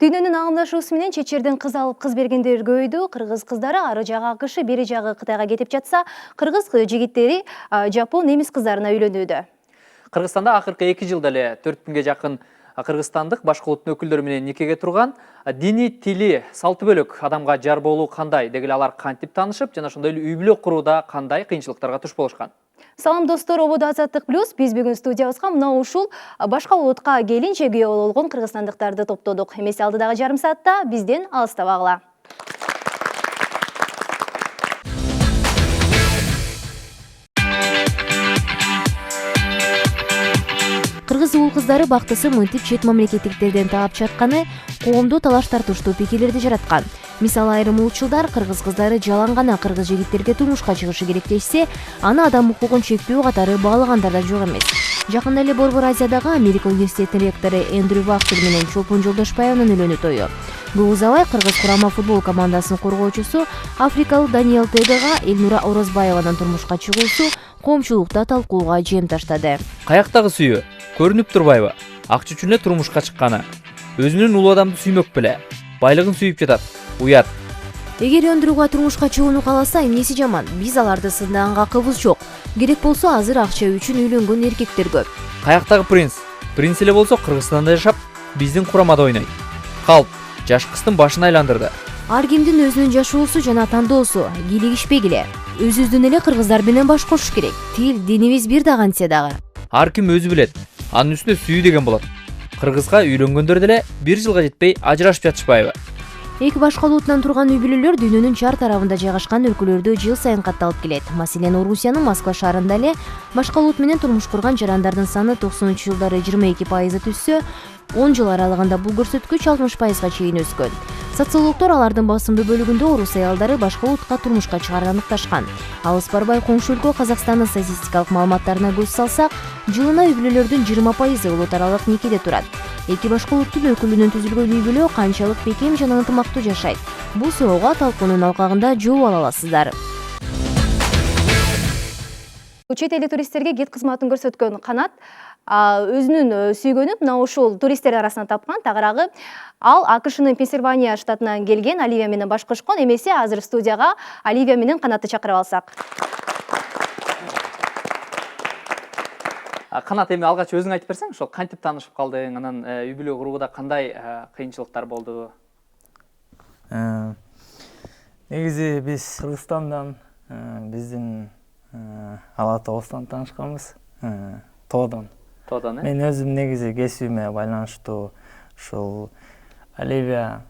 Дүйнөнүн агымдашуусу менен чечерден кыз алып кыз бергендер көбөйдү. Кыргыз кыздары ары жагы акышы, бери жагы Кытайга кетип жатса, кыргыз жигиттери жапон, немис кыздарына үйлөнүүдө. Кыргызстанда акыркы 2 жылда эле 4000ге жакын кыргызстандык башка улуттун өкүлдөрү менен никеге турган. Дини, тили, салты бөлөк адамга жар болуу кандай, дегеле алар кантип таанышып, жана ошондой эле үй бүлө курууда кандай кыйынчылыктарга туш болушкан. Салам достор, ободо Азаттык плюс. Биз бүгүн студиябызга мына ушул башка улутка келинче күйөө болгон кыргызстандыктарды топтодук. Эмесе алдыдагы жарым саатта бизден алыстабагыла. Кыргыз уул кыздары бактысы мынтип чет мамлекеттиктерден таап чатканы коомдо талаш тартыштуу пикирлерди жараткан. Мисалы, айрым улутчулдар кыргыз кыздары жалаң гана кыргыз жигиттерге турмушка чыгышы керек дешсе, аны адам укугун чектөө катары баалагандар да жок эмес. Жакында эле Борбор Азиядагы Америка университетинин ректору Эндрю Вахтер менен Чолпон Жолдошбаеванын үйлөнүү тою. Бул узабай кыргыз курама футбол командасынын коргоочусу африкалык Даниэл Тегага Элнура Орозбаеванын турмушка чыгуусу коомчулукта талкууга жем таштады. Каяктагы сүйүү көрүнүп турбайбы? Акча үчүн эле турмушка чыкканы. Өзүнүн улуу адамды сүймөк беле. Байлыгын сүйүп жатат. Уят. Эгер өндүрүүгө турмушка чыгууну кааласа, эмнеси жаман? Биз аларды сындаганга кыбыз жок. Керек болсо азыр акча үчүн үйлөнгөн эркектер көп. Каяктагы принц? Принц эле болсо Кыргызстанда жашап, биздин курамада ойнойт. Калп жаш кыздын башын айландырды. Ар кимдин өзүнүн жашоосу жана тандоосу, кийлигишпегиле. Өзүбүздүн эле кыргыздар менен баш кошуш керек. Тил, динибиз бир да кантсе дагы. Ар ким өзү билет. Анын үстүнө сүйүү деген болот. Кыргызга үйлөнгөндөр деле 1 жылга жетпей ажырашып жатышпайбы? Эки башка улуттан турган үй бүлөлөр дүйнөнүн чар тарабында жайгашкан өлкөлөрдө жыл сайын катталып келет. Маселен, Орусиянын Москва шаарында эле башка улут менен турмуш курган жарандардын саны 90-жылдары 22% түшсө, 10 жыл аралыгында бул көрсөткүч 60%га чейин өскөн. Социологдор алардын басымдуу бөлүгүндө орус аялдары башка улутка турмушка чыгарганын ыкташкан. Алыс барбай коңшу өлкө Казакстандын статистикалык маалыматтарына көз салсак, жылына үй бүлөлөрдүн 20% улут аралык никеде турат. Эки башка улуттун өкүлүнөн түзүлгөн үй бүлө канчалык бекем жана ынтымактуу жашайт? Бул суроого талкуунун алкагында жооп ала аласыздар. Чет элдик туристтерге гид кызматын көрсөткөн Канат өзүнүн сүйгөнүн мына ушул туристтер арасынан тапкан. Тагыраагы ал АКШнын Пенсильвания штатынан келген Оливия менен баш кошкон. Эмесе азыр студияга Оливия менен Канатты чакырып алсак. Канат, эми алгач өзүң айтып берсең, ошол кантип таанышып калдың, анан үй бүлө курууда кандай кыйынчылыктар болду? Негизи биз Кыргызстандан, биздин Ала Тоостан таанышканбыз. Тоодон. Мен өзүм негизи кесибиме байланыштуу ушул Оливия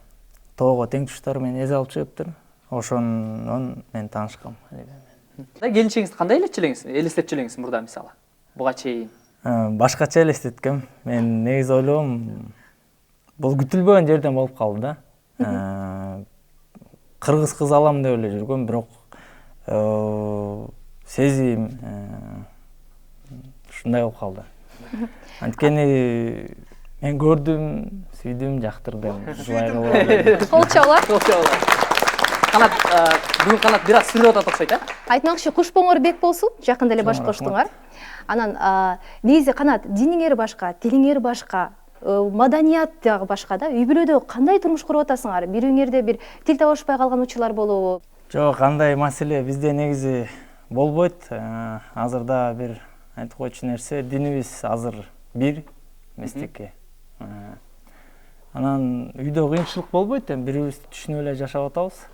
тоого тең туштары менен эз алып чыгыптыр. Ошондон мен таанышкам Оливия менен. Келинчегиңизди кандай элестетчү элеңиз мурда, мисалы? Буга чейин? Башкача элестеткем. Мен негизи ойлогом, бул күтүлбөгөн жерден болуп калды да. Кыргыз кыз алам деп эле жүргөм, бирок сезим ушундай болуп калды. Анткени мен көрдүм, сүйдүм, жактырдым, жубай кылып. Кол чабуулар. Канат, бүгүн Канат бир аз сүрүп атат окшойт, Айтмакчы, кушпоңор бек болсун, жакында эле баш коштуңар. Анан негизи Канат, диниңер башка, тилиңер башка, маданият дагы башка да. Үй бүлөдө кандай турмуш куруп атасыңар? Бириңерде бир тил табышпай калган учурлар болобу? Жок, кандай маселе бизде негизи болбойт. Азырда бир айтып койчу нерсе, динибиз азыр бир эместикке. Анан үйдө кыйынчылык болбойт, бирибизди түшүнүп эле жашап атабыз.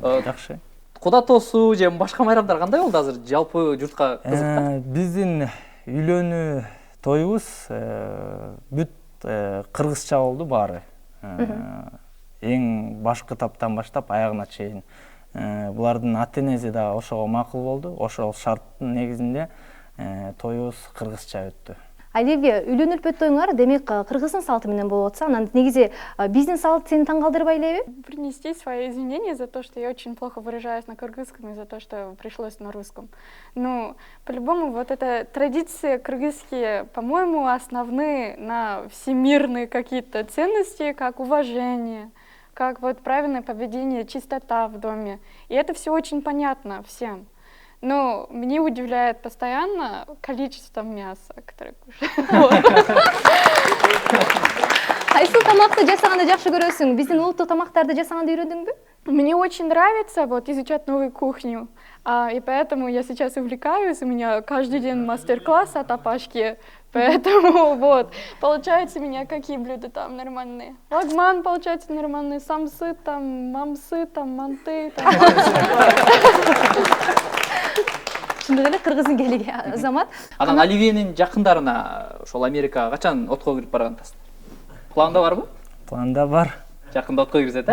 Жакшы. Куда тоосуу же башка майрамдар кандай болду азыр? Жалпы журтка кызык. Биздин үйлөнүү тоюбуз бүт кыргызча болду баары. Эң башкы таптан баштап аягына чейин. Булардын ата-энеси да ошого макул болду. Ошол шарттын негизинде тоюбуз кыргызча өттү. Оливия, үйлөнүп өттүңөр, демек кыргыздын салты менен болуп атса, анан негизи биздин салт сени таң калтырбай элеби? Принести свои извинения за то, что я очень плохо выражаюсь на кыргызском и за то, что пришлось на русском. Ну, по-любому, вот эта традиции кыргызские, по-моему, основны на всемирные какие-то ценности, как уважение, как вот правильное поведение, чистота в доме. И это все очень понятно всем. Но меня удивляет постоянно количество мяса, которое кушаю. Кайсы тамакты жасаганды жакшы көрөсүң? Биздин улуттук тамактарды жасаганды үйрөндүңбү? Мне очень нравится вот изучать новую кухню, и поэтому я сейчас увлекаюсь, у меня каждый день мастер-класс от Апашки, поэтому вот, получается у меня какие блюда там нормальные. Лагман получается нормальный, самсы там, мамсы там, манты там. Чындыгы эле кыргыздын келиги Азамат. Анан Оливиянын жакындарына ошол Америкага качан отко кирип баргансыздар? Планда барбы? Планда бар. Жакында отко кирсет,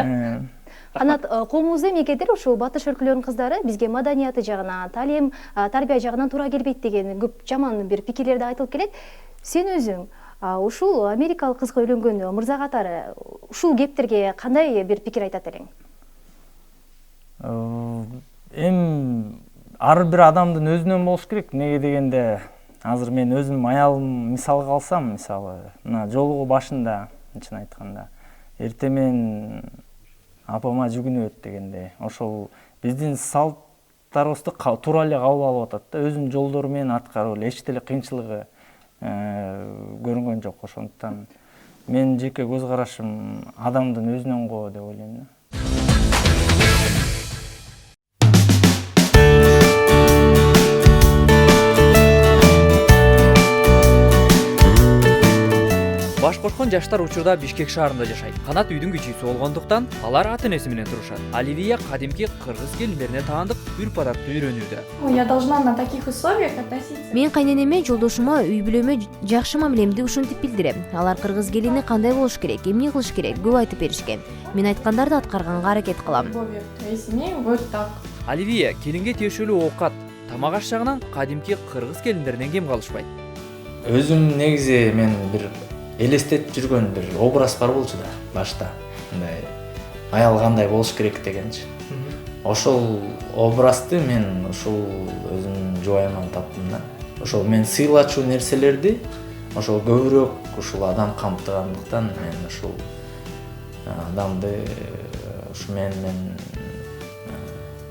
Канат, коомубузда эмнегедир ушул батыш өлкөлөрүнүн кыздары бизге маданияты жагынан, талим, тарбия жагынан туура келбейт деген көп жаман бир пикирлер да айтылып келет. Сен өзүң ушул америкалык кызга үйлөнгөн мырза катары ушул кептерге кандай бир пикир айтат элең? Ар бир адамдын өзүнөн болуш керек. Неге дегенде, азыр мен өзүм аялым мисалга алсам, мисалы, мына жолугу башында, чын айтканда, эртең мен апама жүгүнөт дегенде, ошол биздин салттарыбызды туура эле кабыл алып атат да, өзүнүн жолдору менен аткарып эле эч деле кыйынчылыгы көрүнгөн жок. Ошондуктан мен жеке көз карашым адамдын өзүнөн го деп ойлойм да. Башкорткон жаштар учурда Бишкек шаарында жашайт. Канат үйдүн кичүүсү болгондуктан алар ата-энеси менен турушат. Оливия кадимки кыргыз келиндерине таандык үр-паракты үйрөнүүдө. Я должна на таких условиях относиться. Мен кайненеме, жолдошума, үй бүлөмө жакшы мамилемди ушинтип билдирем. Алар кыргыз келини кандай болуш керек, эмне кылыш керек көп айтып беришкен. Мен айткандарды аткарганга аракет кылам. Твоей семьи вот так. Оливия келинге тиешелүү оокат, тамак аш жагынан кадимки кыргыз келиндеринен кем калышпайт. Өзүм негизи мен бир элестетип жүргөн бир образ бар болчу да башта. Мындай аял кандай болуш керек дегенчи. Ошол образды мен ушул өзүмдүн жубайыман таптым да. Ошол мен сыйлачу нерселерди ошол көбүрөөк ушул адам камтыгандыктан мен ушул адамды ушу менен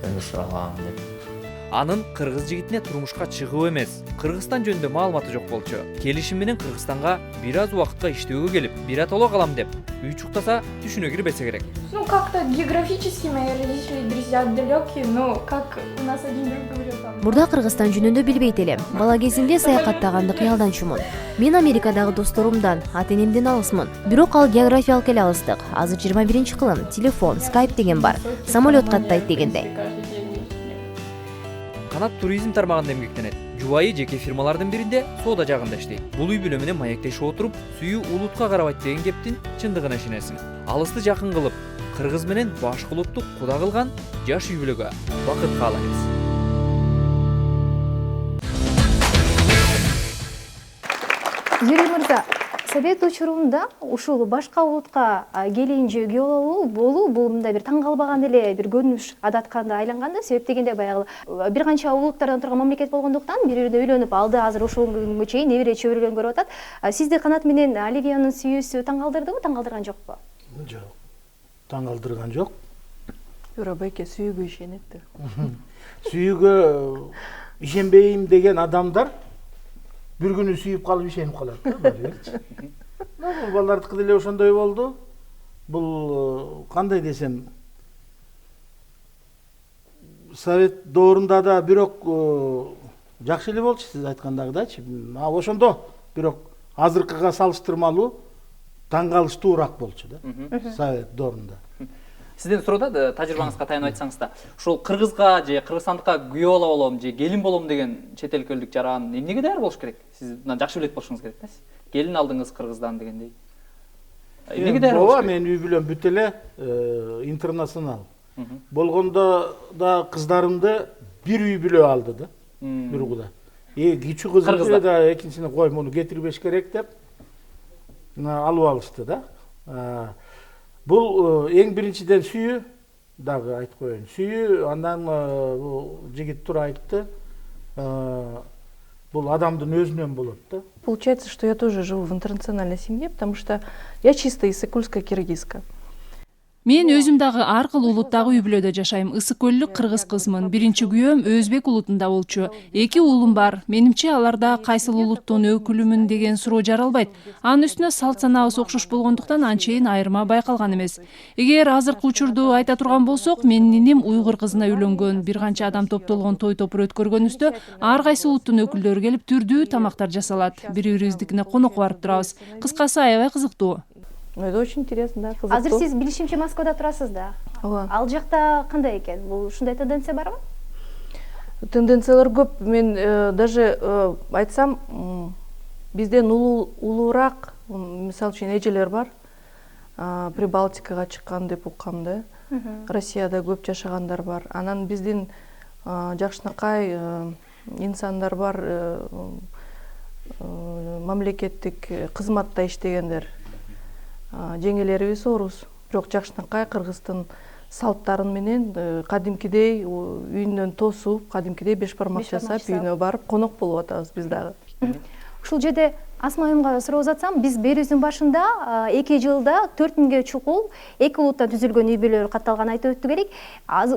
өмүр сүрөм деп. Анын кыргыз жигитине турмушка чыгуу эмес, Кыргызстан жөнүндө маалыматы жок болчу. Келишим менен Кыргызстанга бир аз убакытка иштөөгө келип, биратоло калам деп, үй чуктаса түшүнө кирбесе керек. Ну, как-то географически мои родители, друзья далекие, но как у нас один друг говорил там. Мурда Кыргызстан жөнүндө билбейт элем. Бала кезимде саякаттаганды кыялданчумун. Мен Америкадагы досторумдан, ата-энемден алысмын. Бирок ал географиялык эле алыстык. Азыр 21-кылым, телефон, скайп деген бар. Самолет каттайт дегендей. Канат туризм тармагында эмгектенет. Жубайы жеке фирмалардын биринде соода жагында иштейт. Бул үй бүлө менен маектешип отуруп, сүйүү улутка карабайт деген кептин чындыгына ишенесиң. Алысты жакын кылып, кыргыз менен башкы улутту куда кылган жаш үй бүлөгө бакыт каалайбыз. Юрий мырза, совет учурунда ушул башка улутка келин же күйөө болуу бул мындай бир таң калбаган эле бир көрүнүш адатканда айланган да. Себеп дегенде баягы бир канча улуттардан турган мамлекет болгондуктан бири-бирине үйлөнүп алды. Азыр ушул күнгө чейин небере чөбөрөлөрүн көрүп атат. Сизди Канат менен Оливиянын сүйүүсү таң калтырдыбы, таң калтырган жокпу? Жок. Таң калтырган жок. Юрабайке сүйүүгө ишенет. Сүйүүгө ишенбейм деген адамдар бир күнү сүйүп калып ишенип калат да, барберчи. Бул балардыкы деле ошондой болду. Бул кандай десем, совет доорунда да бирок жакшы эле болчу сиз айткандагыдачы. Ошондо бирок азыркыга салыштырмалуу таң калыштуураак болчу да, совет доорунда. Сизден сурап атат, тажрыйбаңызга таянып айтсаңыз да, ушул кыргызга же кыргызстандыкка күйөө ала болом же келин болом деген чет элдик жаран эмнеге даяр болуш керек? Сиз мына жакшы билет болушуңуз керек да. Келин алдыңыз кыргыздан дегендей. Эмнеге даяр болуш керек? Мен үй бүлөм бүт эле интернационал. Болгондо да кыздарымды бир үй бүлө алды да. Бир куда. Кичүү кызды да экинчисине кой муну кетирбеш керек деп алып алышты да. Бул эң биринчиден сүйүү дагы айтып коеюн. Сүйүү, андан жигит тура айтты. Бул адамдын өзүнөн болот да. Получается, что я тоже живу в интернациональной семье, потому что я чисто иссык-кульская киргизка. Мен өзүм дагы ар кыл улуттагы үй бүлөдө жашайм. Ысык көллүк кыргыз кызмын. Биринчи күйөөм өзбек улутунда болчу. 2 уулум бар. Менимче аларда кайсыл улуттун өкүлүмүн деген суроо жаралбайт. Анын үстүнө салт санаабыз окшош болгондуктан анчейин айырма байкалган эмес. Эгер азыркы учурду айта турган болсок, менин иним уйгур кызына үйлөнгөн. Бир канча адам топтолгон той топур өткөргөнүбүздө ар кайсы улуттун өкүлдөрү келип түрдүү тамактар жасалат. Бири-бирибиздикине конок барып турабыз. Кыскасы аябай кызыктуу. Это очень интересно, да, кызыктуу. Азыр сиз билишимче Москвада турасыз да. Ооба. Ал жакта кандай экен? Бул ушундай тенденция барбы? Тенденциялар көп. Мен даже айтсам, бизден улуураак, мисалы үчүн эжелер бар. Прибалтикага чыккан деп уккам да. Россияда көп жашагандар бар. Анан биздин жакшынакай инсандар бар, мамлекеттик кызматта иштегендер. Жеңелерибиз орус. Бирок жакшынакай кыргыздын салттарын менен кадимкидей үйүнөн тосуп, кадимкидей беш бармак жасап, үйүнө барып конок болуп атабыз биз дагы. Ушул жерде Асма айымга суроо узатсам, биз берүүбүздүн башында 2 жылда 4000ге чукул 2 улуттан түзүлгөн үй бүлөлөр катталганын айтып өттүк элек.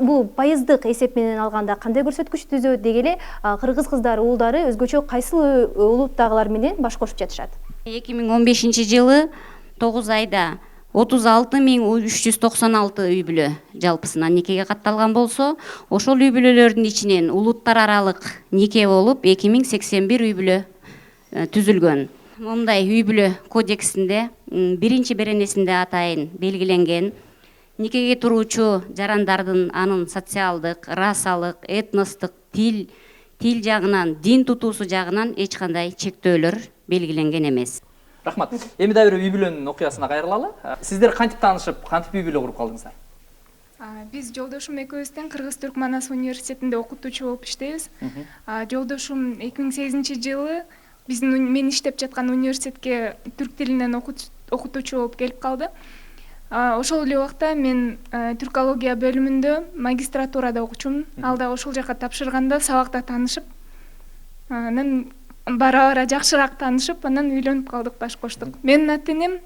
Бул пайыздык эсеп менен алганда кандай көрсөткүч түзөт деги эле кыргыз кыздары, уулдары өзгөчө кайсыл улуттагылар менен баш кошуп жатышат? 2015 жылы 9 айда 36.396 үй бүлө жалпысынан никеге катталган болсо, ошол үй бүлөлөрдүн ичинен улуттар аралык нике болуп 2081 үй бүлө түзүлгөн. Мындай үй бүлө кодексинде биринчи беренесинде атайын белгиленген никеге туруучу жарандардын анын социалдык, расалык, этностук, тил жагынан, дин тутуусу жагынан эч кандай чектөөлөр белгиленген эмес. Рахмат. Эми да бир үй бүлөнүн окуясына кайрылалы. Сиздер кантип таанышып, кантип үй бүлө куруп калдыңыздар? Биз жолдошум экөөбүздөн Кыргыз-Түрк Манас университетинде окутуучу болуп иштейбиз. Жолдошум 2008 жылы мен иштеп жаткан университетке түрк тилинен окутуучу болуп келип калды. Ошол эле убакта мен түркология бөлүмүндө магистратурада окучумун. Ал да ошол жака тапшырганда сабакта таанышып, анан бара-бара жакшыраак таанышып, анан үйлөнүп калдык, баш коштук. Менин ата-энем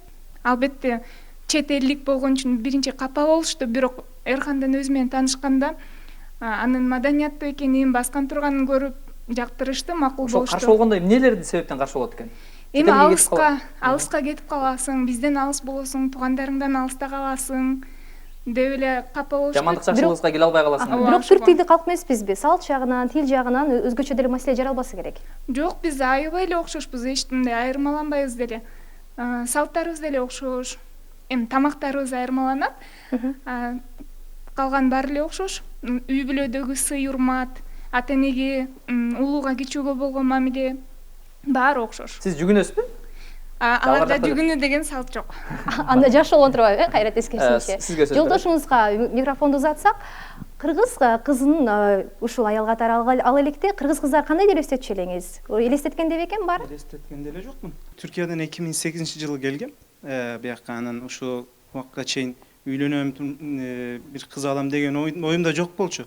албетте чет элдик болгон үчүн биринчи капа болушту, бирок эр кандай өзү менен таанышканда анын маданияттуу экенин, баскан турганын көрүп жактырышты, макул болушту. Ошо каршы болгондо эмнелердин себептен каршы болот экен? Эми алыска кетип каласың, бизден алыс болосуң, туугандарыңдан алыста каласың деп эле капа болушту. Жамандык жакшылыгыбызга келе албай каласың. Бирок түрк тилдүү калк эмеспизби? Салт жагынан, тил жагынан өзгөчө деле маселе жаралбасы керек. Жок, биз аябай эле окшошпуз, эчтимде айырмаланбайбыз деле. Салттарыбыз деле окшош. Эми тамактарыбыз айырмаланат. Калган баары эле окшош. Үй бүлөдөгү сый урмат, ата-энеге, улууга, кичүүгө болгон мамиле баары окшош. Сиз жүгүнөсүзбү? Аларда жүгүнүү деген салт жок. Анда жакшы болгон турбайбы, Кайрат эскерисинче. Жолдошуңузга микрофонду узатсак, кыргыз кызын ушул аял катары ал электе кыргыз кыздар кандай элестетчү элеңиз? Элестеткенде бекен бар? Элестеткенде эле жокмун. Түркиядан 2008 жылы келгем. Бияка анан ушул убакка чейин үйлөнөм, бир кыз алам деген оюмда жок болчу.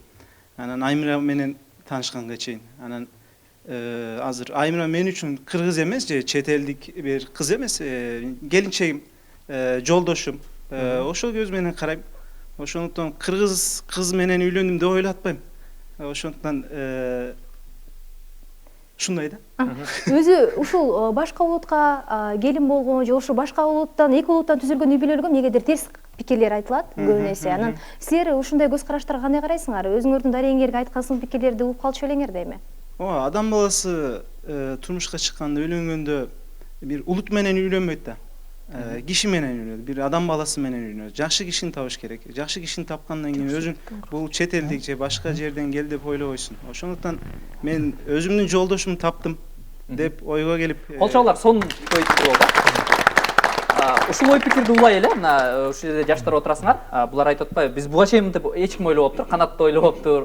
Анан Аймира менен таанышканга чейин. Анан азыр Аймира мен үчүн кыргыз эмес же чет элдик бир кыз эмес, келинчегим, жолдошум. Ошол көз менен карайм. Ошондуктан кыргыз кыз менен үйлөндүм деп ойлотпойм. Ошондуктан ушундай да. Өзү ушул башка улутка келин болгон же ошо башка улуттан, 2 улуттан түзүлгөн үй бүлөлөргө эмнегедир терс пикирлер айтылат көп нерсе. Анан силер ушундай көз караштарга кандай карайсыңар? Өзүңөрдүн дарегиңерге айткан пикирлерди угуп калчу элеңер дейми? Адам баласы турмушка чыкканда, үйлөнгөндө бир улут менен үйлөнбөйт да. Киши менен үйлөнөт, бир адам баласы менен үйлөнөт. Жакшы кишини табыш керек. Жакшы кишини тапкандан кийин өзүң бул чет элдик же башка жерден кел деп ойлобойсуң. Ошондуктан мен өзүмдүн жолдошумду таптым деп ойго келип. Колчоолор сонун ой пикир болду. Ушул ой пикирди улай эле, мына ушул жерде жаштар отурасыңар. Булар айтып атпайбы, биз буга чейин деп эч ким ойлоп отур, Канат да ойлоп отур,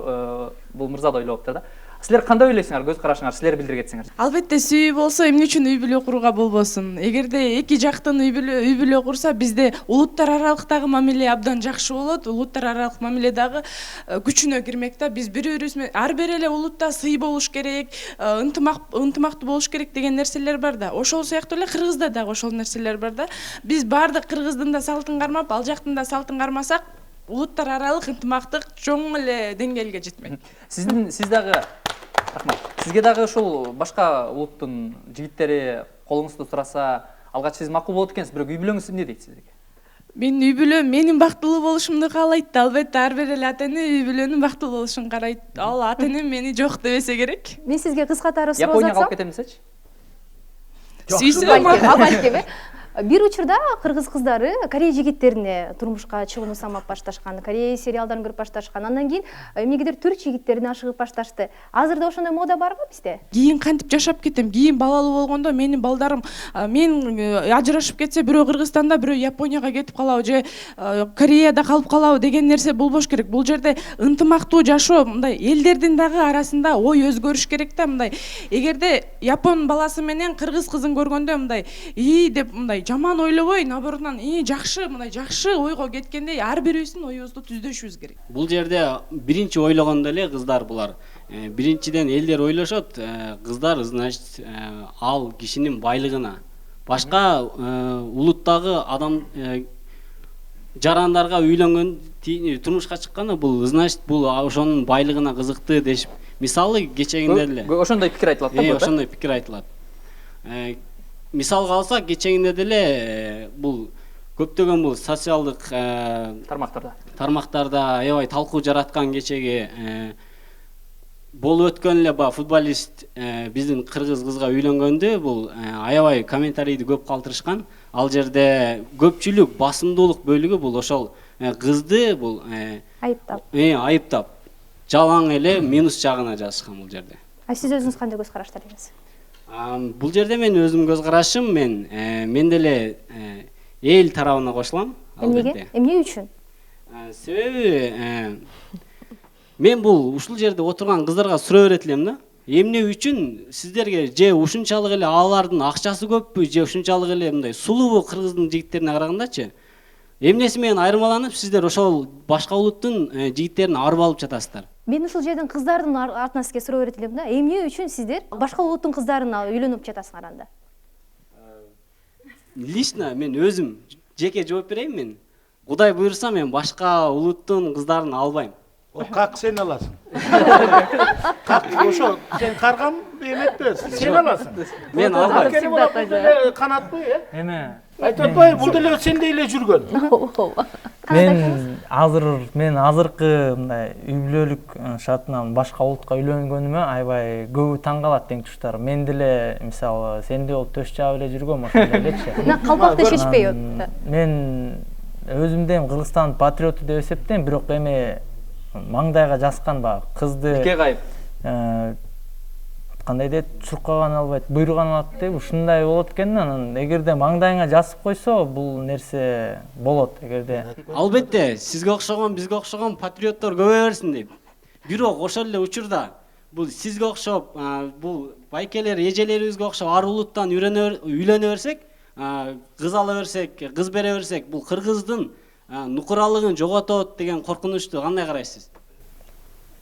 бул мырза да ойлоп отур да. Силер кандай ойлойсуңар, көз карашыңар, силер билдирип кетсеңер. Албетте сүйүү болсо эмне үчүн үй бүлө курууга болбосун? Эгерде эки жактын үй бүлө курса, бизде улуттар аралыктагы мамиле абдан жакшы болот. Улуттар аралык мамиле дагы күчүнө кирмек да. Биз бири-бирибиз менен ар бир эле улутта сый болуш керек, ынтымактуу болуш керек деген нерселер бар да. Ошол сыяктуу эле Кыргызда дагы ошол нерселер бар да. Биз баардык Кыргыздын да салтын кармап, ал жактын да салтын кармасак, улуттар аралык ынтымактык чоң эле деңгээлге жетмек. Сиз дагы рахмат. Сизге дагы ушул башка улуттун жигиттери колуңузду сураса, алгач сиз макул болот экенсиз, бирок үй бүлөңүз эмне дейт сизге? Менин үй бүлөм менин бактылуу болушумду каалайт да. Албетте ар бир эле ата эне үй бүлөнүн бактылуу болушун карайт. Ал ата энем мени жок дебесе керек. Мен сизге кыскатары суроо Японияга алып кетем десечи? Сүйсөм. Бир учурда кыргыз кыздары Корея жигиттерине турмушка чыгууну самап башташкан, Корея сериалдарын көрүп башташкан. Андан кийин эмнегедир түрк жигиттерине ашыгып башташты. Азыр да ошондой мода барбы бизде? Кийин кантип жашап кетем? Кийин балалуу болгондо менин балдарым мен ажырашып кетсе, бирөө Кыргызстанда, бирөө Японияга кетип калабы же Кореяда калып калабы деген нерсе болбош керек. Бул жерде ынтымактуу жашоо, мындай элдердин дагы арасында ой өзгөрүш керек да. Мындай эгерде Япон баласы менен кыргыз кызын көргөндө мындай деп мындай жаман ойлобой, наоборотунан жакшы, мындай жакшы ойго кеткендей ар бирибиздин оюбузду түздөшүбүз керек. Бул жерде биринчи ойлогондо эле кыздар булар. Биринчиден элдер ойлошот, кыздар значит ал кишинин байлыгына. Башка улуттагы адам жарандарга үйлөнгөн, турмушка чыкканда бул значит бул ошонун байлыгына кызыкты дешип. Мисалы кечегинде эле. Ошондой пикир айтылат да. Ошондой пикир айтылат. Мисалга алсак, кечегинде деле бул көптөгөн бул социалдык тармактарда аябай талкуу жараткан кечеги болуп өткөн эле футболист биздин кыргыз кызга үйлөнгөндө бул аябай комментарийди көп калтырышкан. Ал жерде көпчүлүк басымдуулук бөлүгү бул ошол кызды бул айыптап жалаң эле минус жагына жазышкан бул жерде. Сиз өзүңүз кандай көз карашта элеңиз? Бул жерде мен өзүм көз карашым, мен деле эл тарабына кошулам. Эмнеге? Эмне үчүн? Себеби мен бул ушул жерде отурган кыздарга суроо берет элем да. Эмне үчүн сиздерге же ушунчалык эле алардын акчасы көппү, же ушунчалык эле мындай сулуубу кыргыздын жигиттерине карагандачы? Эмнеси менен айырмаланып сиздер ошол башка улуттун жигиттерин арып алып жатасыздар? Мен ушул жерден кыздардын артынан сизге суроо берет элем да. Эмне үчүн сиздер башка улуттун кыздарына үйлөнүп жатасыңар анда? Лично мен өзүм жеке жооп берейин мен. Кудай буйрса мен башка улуттун кыздарын албайм. Как сен аласың? Как ошо сен каргам эметпи? Сен аласың. Мен албайм. Канатпы, Эме. Айтып атпайбы, бул деле сендей эле жүргөн. Мен азыркы мындай үй бүлөлүк шартынан башка улутка үйлөнгөнүмө аябай көбү таң калат теңтуштар. Мен деле мисалы сендей болуп төш жаап эле жүргөм ошондой элечи. Калпакты шешпей атты. Мен өзүмдү эми Кыргызстандын патриоту деп эсептейм, бирок эми маңдайга жазган кызды Нике кайып. Кандай дейт, чуркаган албайт, буйруган алат деп ушундай болот экен. Анан эгерде маңдайыңа жазып койсо, бул нерсе болот эгерде. Албетте, сизге окшогон, бизге окшогон патриоттор көбөйө берсин дейт. Бирок ошол эле учурда бул сизге окшоп, бул байкелер, эжелерибизге окшоп ар улуттан үйлөнө берсек, кыз ала берсек, кыз бере берсек, бул кыргыздын нукуралыгын жоготот деген коркунучту кандай карайсыз?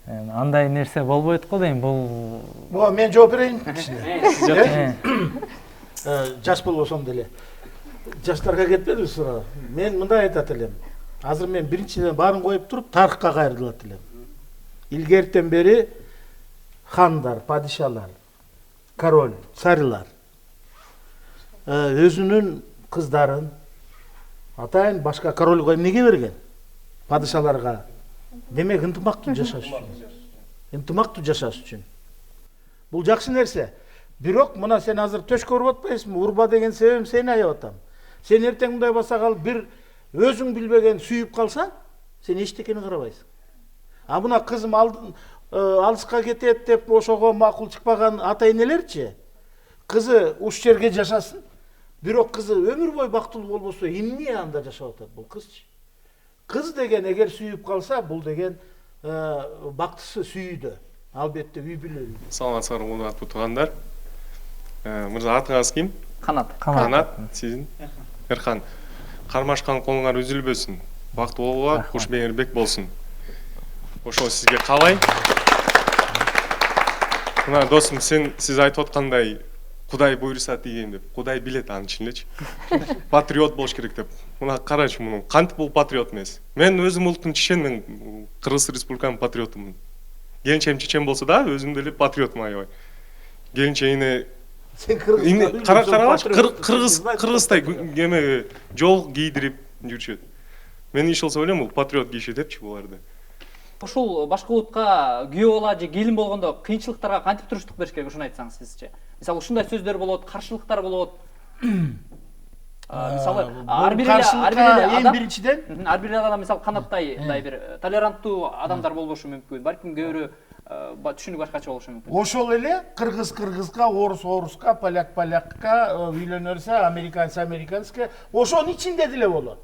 Андай нерсе болбойт го дейм, бул... Мен жооп берейин. Жаш болбосом деле. Жаштарга кетпеди суроо. Мен мындай айтат элем. Азыр мен биринчиден баарын коюп туруп тарыхка кайрылат элем. Илгертен бери хандар, падишалар, король, царьлар өзүнүн кыздарын атайын башка корольго эмнеге берген? Падишаларга. Демек ынтымактуу жашаш үчүн. Ынтымактуу жашаш үчүн. Бул жакшы нерсе. Бирок мына сен азыр төшкө уруп атпайсыңбы? Урба деген себебим сени аяп атам. Сен эртең мындай болса калып бир өзүң билбеген сүйүп калсаң, сен эчтекени карабайсың. А мына кызым алыска кетет деп ошого макул чыкпаган ата энелерчи, кызы уш жерге жашасын, бирок кызы өмүр бою бактылуу болбосо эмне анда жашап атат бул кызчы? Кыз деген эгер сүйүп калса, бул деген бактысы сүйүүдө. албетте үй бүлөлүү. Саламатсыздар урматтуу туугандар. Мырза атыңыз ким? Канат. Канат. Сиздин? Эрхан. Кармашкан колуңар үзүлбөсүн. Бактылуу болууга куш-мээримбек болсун. Ошо сизге каалайм. Мына досум, сиз айтып аткандай Кудай буйруса деген деп, Кудай билет анын ичин элечи. Патриот болуш керек деп. Мына карачы муну, кантип бул патриот эмес? Мен өзүм улуттун чечен, мен Кыргыз Республиканын патриотумун. Келинчегим чечен болсо да, өзүм деле патриотмун аябай. Келинчегине Сен Кыргызстан Кыргыздай эме жол кийдирип жүрүшөт. Мен иш болсо ойлойм, бул патриот киши депчи буларды. Ушул башка улутка күйөө бала же келин болгондо кыйынчылыктарга кантип туруштук бериш керек, ушуну айтсаңыз сизче. Мисалы ушундай сөздөр болот, каршылыктар болот. Мисалы ар бир адам мисалы Канаттай бир толеранттуу адамдар болбошу мүмкүн. Балким көбүрө түшүнүк башкача болушу мүмкүн. Ошол эле кыргызга, орус-оруска, поляк-полякка үйлөнөрсө, американец-американецке ошонун ичинде деле болот.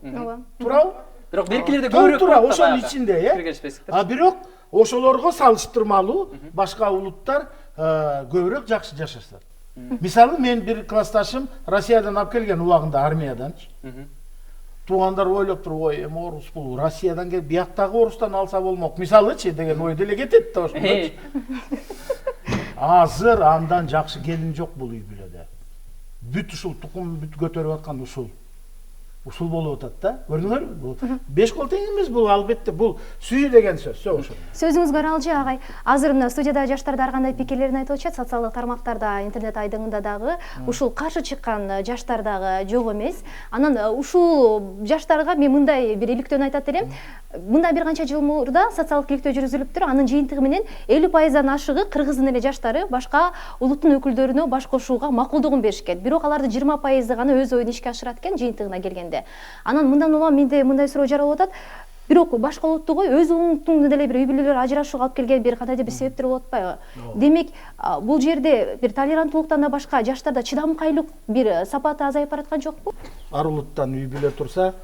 Туурабы? Бирок беркилерде көбүрөөк тура ошонун ичинде, бирок ошолорго салыштырмалуу башка улуттар көбүрөөк жакшы жашашат. Мисалы мен бир классташым Россиядан алып келген улагында армияданчы. Туугандар ойлоп туруп, ой, эми орус бул Россиядан келип, бияктагы орустан алса болмок. Мисалычы деген ой деле кетет да ошондо. Азыр андан жакшы келин жок бул үй бүлөдө. Бүт ушул тукум бүт көтөрүп аткан ушул болуп атат да. Көрдүңөрбү? Бул беш кол тең эмес, бул албетте бул сүйүү деген сөз. Ошо. Сөзүңүзгө аралжы агай. Азыр мына студияда жаштарда ар кандай пикирлерин айтып атышат, социалдык тармактарда, интернет айдыңында дагы ушул каршы чыккан жаштар дагы жок эмес. Анан ушул жаштарга мен мындай бир иликтөөнү айтат элем. Мындан бир канча жыл мурда социалдык иликтөө жүргүзүлүптүр. Анын жыйынтыгы менен 50%дан ашыгы кыргыздын эле жаштары башка улуттун өкүлдөрүнө баш кошууга макулдугун беришкен. Бирок аларды 20% гана өз оюн ишке ашырат экен жыйынтыгына келгенде. Анан мындан улам менде мындай суроо жаралып атат. Бирок башка улутту кой, өз улуттун деле бир үй бүлөлөр ажырашууга алып келген бир кандайдыр бир себептер болуп атпайбы? Демек, бул жерде бир толеранттуулуктан да башка жаштарда чыдамкайлык бир сапаты азайып бараткан жокпу? Ар улуттан үй бүлө турса,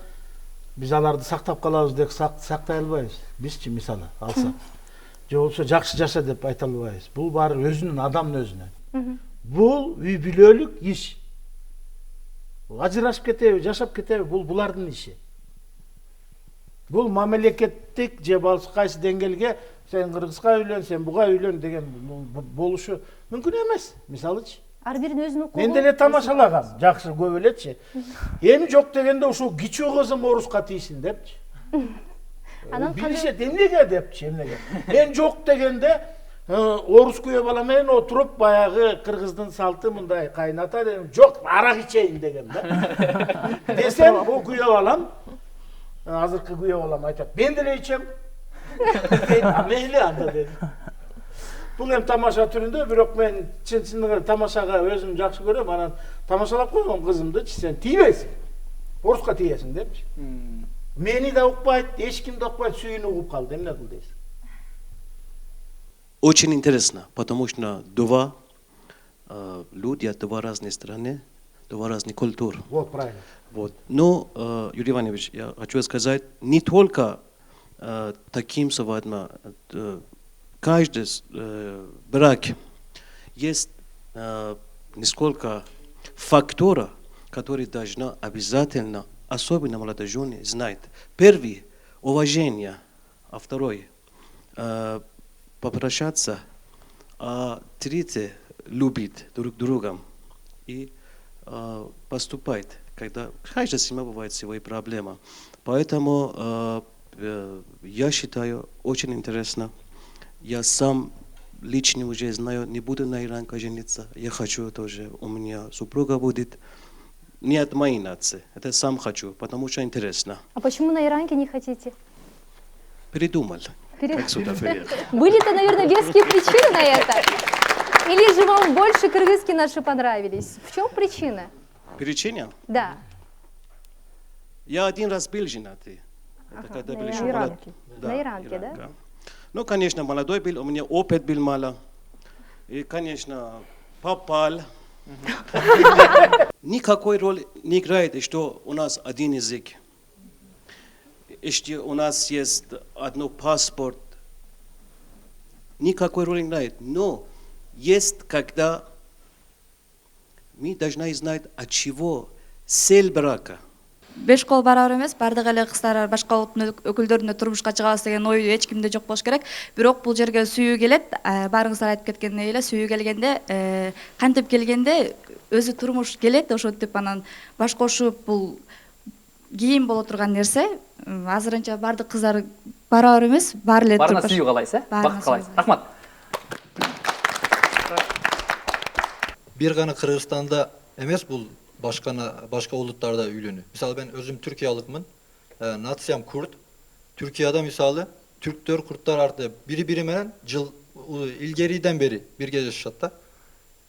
биз аларды сактап калабыз деп сактай албайбыз. Бизчи мисалы алсак. Же болбосо жакшы жаша деп айта албайбыз. Бул баары өзүнүн адамдын өзүнөн. Бул үй бүлөлүк иш. Ажырашып кетеби, жашап кетеби, бул булардын иши. Бул мамлекеттик же болбосо кайсы деңгээлге сен кыргызга үйлөн, сен буга үйлөн деген болушу мүмкүн эмес. Мисалычы, ар биринин өзүнүн укугу. мен деле тамашалагам, жакшы көп элечи. Эми жок дегенде ушул кичүү кызым оруска тийсин депчи. Анан билишет эмнеге депчи, эмнеге. Мен жок дегенде орус күйөө бала менен отуруп баягы кыргыздын салты мындай кайната дегем, жок, арак ичейин деген да. Десем, бул күйөө балам, азыркы күйөө балам айтат, мен деле ичем. Мейли анда деди. Бул эми тамаша түрүндө, бирок мен чын-чындыгы тамашага өзүм жакшы көрөм, анан тамашалап койгом кызымды, сен тийбейсиң. Оруска тийесиң депчи. Мени да укпайт, эч кимди укпайт, сүйүүнү угуп калды, эмне кыл дейсиң? Очень интересно, потому что два люди от два разные страны, два разные культуры. Вот, правильно. Вот. Но, Юрий Иванович, я хочу сказать, не только таким совадно, каждый брак есть несколько факторов, которые должны обязательно, особенно молодожены, знать. Первый – уважение, а второй – попрощаться, а третий – любить друг друга и поступать, когда каждая семья бывает свои проблемы. Поэтому я считаю очень интересно. Я сам лично уже знаю, не буду на иранке жениться. Я хочу тоже, у меня супруга будет. Не от моей нации, это сам хочу, потому что интересно. А почему на иранке не хотите? Передумал. Как сюда приехал. Были-то, наверное, веские причины на это? Или же вам больше кыргызские наши понравились? В чем причина? Причина? Да. Я один раз был женатый. Это когда был еще иранке. Да, на иранке, да? Ну, конечно, молодой был, у меня опыт был мало. И, конечно, попал. Никакой роли не играет, что у нас один язык. Если у нас есть один паспорт, никакой роли не играет. Но есть, когда мы должны знать, от чего цель брака. Беш кол барар эмес, бардык эле кыздар башка улуттун өкүлдөрүнө турмушка чыгабыз деген ой эч кимде жок болуш керек. Бирок бул жерге сүйүү келет. Баарыңыздар айтып кеткендей эле сүйүү келгенде, кантип келгенде өзү турмуш келет, ошентип анан баш кошуп бул кийин боло турган нерсе. Азырынча бардык кыздар барар эмес, баары эле баарына сүйүү каалайсыз, бакыт каалайсыз. Рахмат. Бир гана Кыргызстанда эмес, бул башка улуттарда үйлөнүү. Мисалы мен өзүм түркиялыкмын, нациям курд. Түркияда мисалы түрктөр, курдтар арты бири-бири менен жыл илгериден бери бирге жашашат да.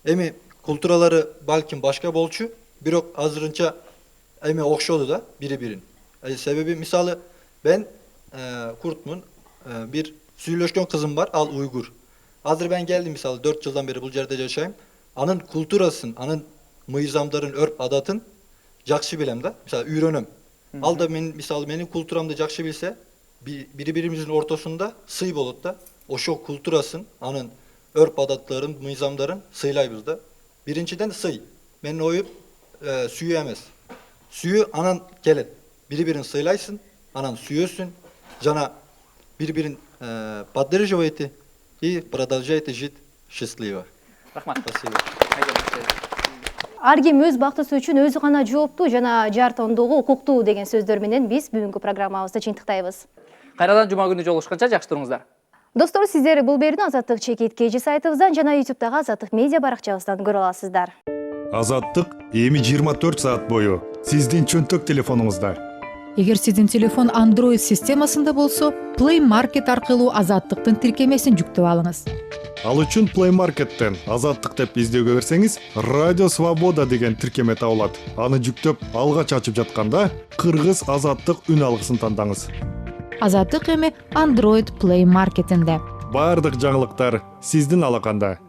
Эми культуралары балким башка болчу, бирок азырынча эми окшоду да бири-бирин. Себеби мисалы мен курдмун, бир сүйлөшкөн кызым бар, ал уйгур. Азыр мен келдим мисалы 4 жылдан бери бул жерде жашайм. Анын культурасын, анын мыйзамдарын, өрп адатын жакшы билем да. Мисалы үйрөнөм. Ал да мен мисалы менин культурамды жакшы билсе, бири-биримиздин ортосунда сый болот да. Ошо культурасын, анын өрп адаттарын, мыйзамдарын сыйлайбыз да. Биринчиден сый. Менин оюм сүйүү эмес. Сүйүү анан келет. Бири-бирин сыйлайсың, анан сүйөсүң, жана бири-бирин поддерживайте и продолжайте жить счастливо. Рахмат. Спасибо. Ар ким өз бактысы үчүн өзү гана жооптуу жана жар тондогу укуктуу деген сөздөр менен биз бүгүнкү программабызды жыйынтыктайбыз. Кайрадан жума күнү жолугушканча жакшы туруңуздар. Достор, сиздер бул берүүнү Азаттык чекит кежи сайтыбыздан жана YouTube'дагы Азаттык медиа баракчабыздан көрө аласыздар. Азаттык эми 24 саат бою сиздин чөнтөк телефонуңузда. Эгер сиздин телефон Android системасында болсо, Play Market аркылуу Азаттыктын тиркемесин жүктөп алыңыз. Ал үчүн Play Market'тен Азаттык деп издөөгө берсеңиз, Радио Свобода деген тиркеме табылат. Аны жүктөп алгач ачып жатканда, Кыргыз Азаттык үн алгысын тандаңыз. Азаттык эми Android Play Market'инде. Бардык жаңылыктар сиздин алаканда.